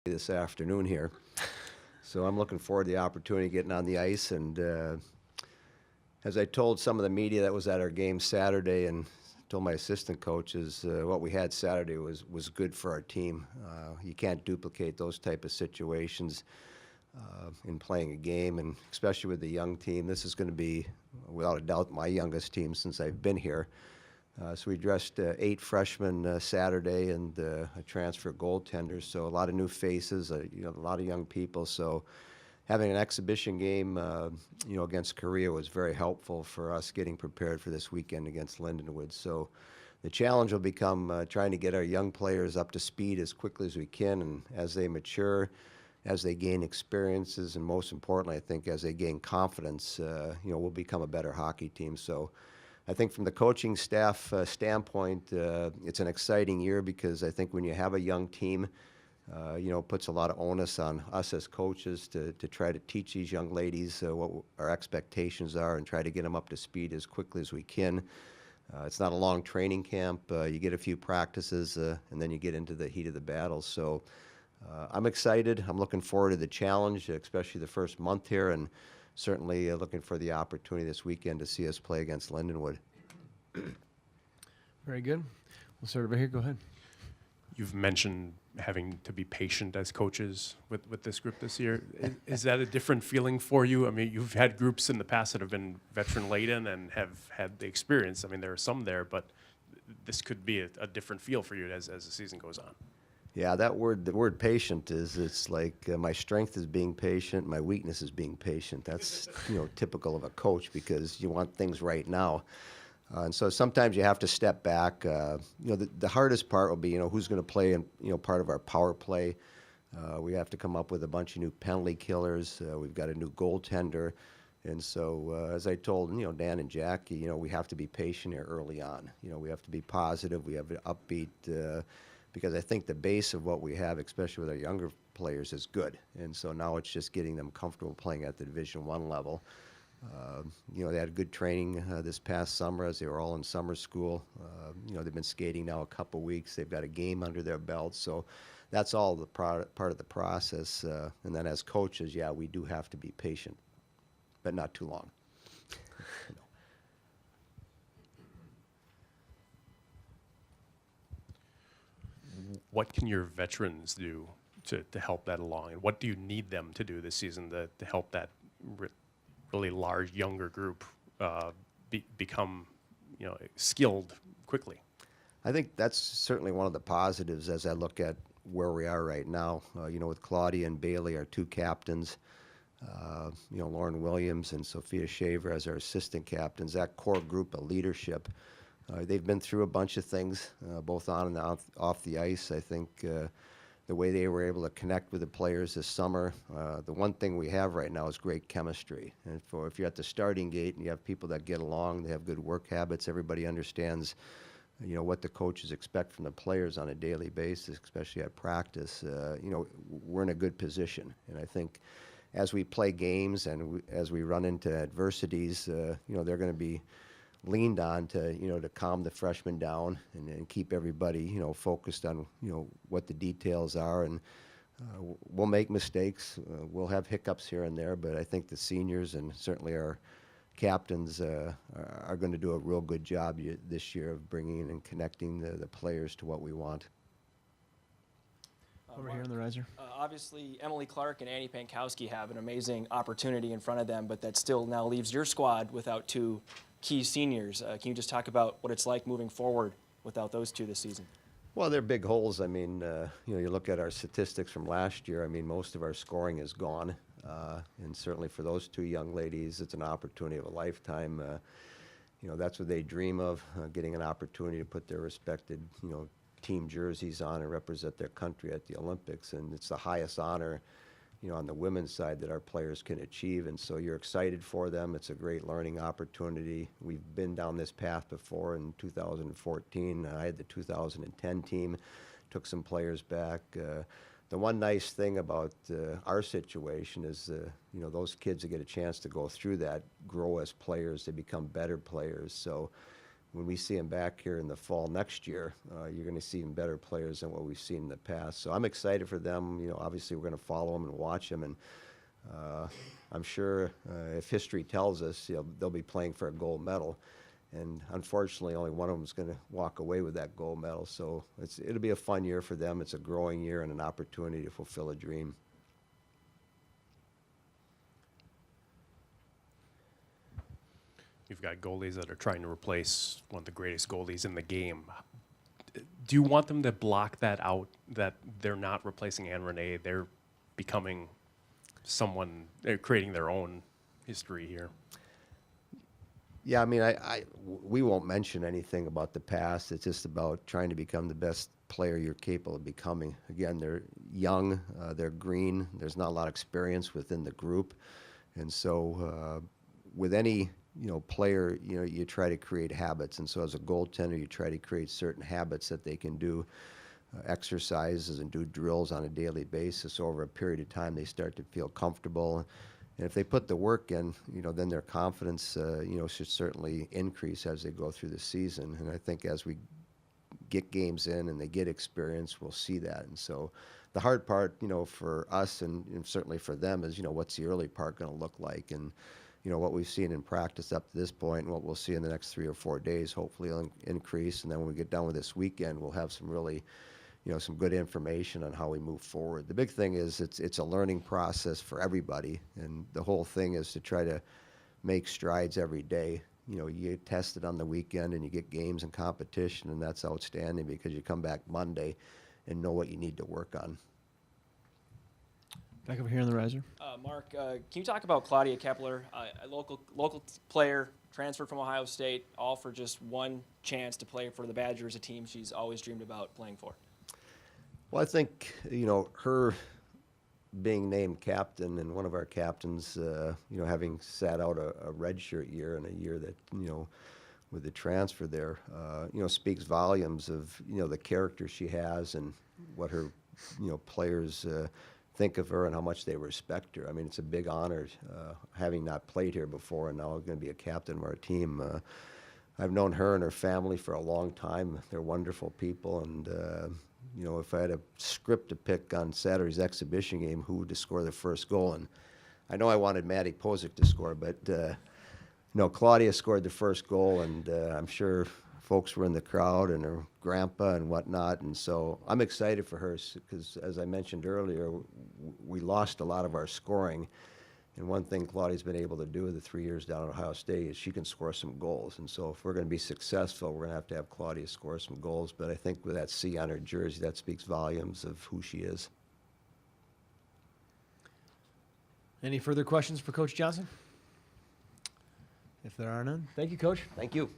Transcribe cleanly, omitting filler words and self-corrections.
this afternoon here. So I'm looking forward to the opportunity of getting on the ice. And as I told some of the media that was at our game Saturday and told my assistant coaches, what we had Saturday was good for our team. You can't duplicate those type of situations in playing a game, and especially with the young team. This is going to be, without a doubt, my youngest team since I've been here. So we dressed 8 freshmen Saturday and a transfer goaltender. So a lot of new faces, a lot of young people. So having an exhibition game, against Korea was very helpful for us getting prepared for this weekend against Lindenwood. So the challenge will become trying to get our young players up to speed as quickly as we can, and as they mature, as they gain experiences, and most importantly, I think as they gain confidence, we'll become a better hockey team. So I think from the coaching staff standpoint, it's an exciting year because I think when you have a young team, it puts a lot of onus on us as coaches to try to teach these young ladies what our expectations are and try to get them up to speed as quickly as we can. It's not a long training camp. You get a few practices, and then you get into the heat of the battle. So I'm excited. I'm looking forward to the challenge, especially the first month here, and certainly looking for the opportunity this weekend to see us play against Lindenwood. Very good. We'll start over here. Go ahead. You've mentioned having to be patient as coaches with this group this year. Is that a different feeling for you? I mean, you've had groups in the past that have been veteran-laden and have had the experience. I mean, there are some there, but this could be a different feel for you as the season goes on. Yeah, the word patient it's like my strength is being patient, my weakness is being patient. That's, typical of a coach because you want things right now. And so sometimes you have to step back. The hardest part will be, who's going to play in, part of our power play. We have to come up with a bunch of new penalty killers. We've got a new goaltender. And so, as I told, Dan and Jackie, we have to be patient here early on. We have to be positive. We have to upbeat because I think the base of what we have, especially with our younger players, is good. And so now it's just getting them comfortable playing at the Division I level. They had good training this past summer as they were all in summer school. They've been skating now a couple weeks. They've got a game under their belts. So that's all the part of the process. And then as coaches, yeah, we do have to be patient, but not too long. What can your veterans do to help that along? And what do you need them to do this season to help that really large younger group become skilled quickly? I think that's certainly one of the positives as I look at where we are right now. With Claudia and Bailey, our 2 captains, Lauren Williams and Sophia Shaver as our assistant captains, that core group of leadership. They've been through a bunch of things, both on and off the ice. I think the way they were able to connect with the players this summer, the one thing we have right now is great chemistry. And if you're at the starting gate and you have people that get along, they have good work habits, everybody understands, what the coaches expect from the players on a daily basis, especially at practice, we're in a good position. And I think as we play games and as we run into adversities, they're going to be leaned on to calm the freshmen down and keep everybody focused on what the details are, and we'll make mistakes, we'll have hiccups here and there, but I think the seniors and certainly our captains are going to do a real good job this year of bringing and connecting the players to what we want. Over here on the riser. Obviously, Emily Clark and Annie Pankowski have an amazing opportunity in front of them, but that still now leaves your squad without 2 key seniors. Can you just talk about what it's like moving forward without those 2 this season? Well, they're big holes. I mean, you look at our statistics from last year. I mean, most of our scoring is gone, and certainly for those 2 young ladies, it's an opportunity of a lifetime. That's what they dream of, getting an opportunity to put their respected, team jerseys on and represent their country at the Olympics, and it's the highest honor on the women's side that our players can achieve, and so you're excited for them. It's a great learning opportunity. We've been down this path before in 2014. I had the 2010 team, took some players back. The one nice thing about our situation is, those kids that get a chance to go through that grow as players. They become better players. So when we see them back here in the fall next year, you're going to see even better players than what we've seen in the past. So I'm excited for them. You know, obviously we're going to follow them and watch them, and I'm sure if history tells us, you know, they'll be playing for a gold medal. And unfortunately, only one of them is going to walk away with that gold medal. So it'll be a fun year for them. It's a growing year and an opportunity to fulfill a dream. You've got goalies that are trying to replace one of the greatest goalies in the game. Do you want them to block that out, that they're not replacing Anne Renee, they're becoming someone, they're creating their own history here? Yeah, I mean, we won't mention anything about the past. It's just about trying to become the best player you're capable of becoming. Again, they're young, they're green. There's not a lot of experience within the group, and so with any player, you try to create habits. And so as a goaltender, you try to create certain habits that they can do, exercises and do drills on a daily basis. Over a period of time, they start to feel comfortable. And if they put the work in, then their confidence, should certainly increase as they go through the season. And I think as we get games in and they get experience, we'll see that. And so the hard part, for us and certainly for them is, what's the early part going to look like? And what we've seen in practice up to this point and what we'll see in the next 3 or 4 days, hopefully it'll increase. And then when we get done with this weekend, we'll have some really, some good information on how we move forward. The big thing is it's a learning process for everybody. And the whole thing is to try to make strides every day. You get tested on the weekend and you get games and competition, and that's outstanding because you come back Monday and know what you need to work on. Back over here on the riser. Mark, can you talk about Claudia Kepler, a local player, transferred from Ohio State, all for just one chance to play for the Badgers, a team she's always dreamed about playing for? Well, I think, her being named captain and one of our captains, having sat out a redshirt year and a year that, with the transfer there, speaks volumes of, the character she has and what her, players think of her and how much they respect her. I mean, it's a big honor having not played here before and now going to be a captain of our team. I've known her and her family for a long time. They're wonderful people, and if I had a script to pick on Saturday's exhibition game, who would to score the first goal? And I know I wanted Maddie Pozic to score, but Claudia scored the first goal, and I'm sure folks were in the crowd and her grandpa and whatnot. And so I'm excited for her because, as I mentioned earlier, we lost a lot of our scoring. And one thing Claudia's been able to do in the 3 years down at Ohio State is she can score some goals. And so if we're going to be successful, we're going to have Claudia score some goals. But I think with that C on her jersey, that speaks volumes of who she is. Any further questions for Coach Johnson? If there are none, thank you, Coach. Thank you.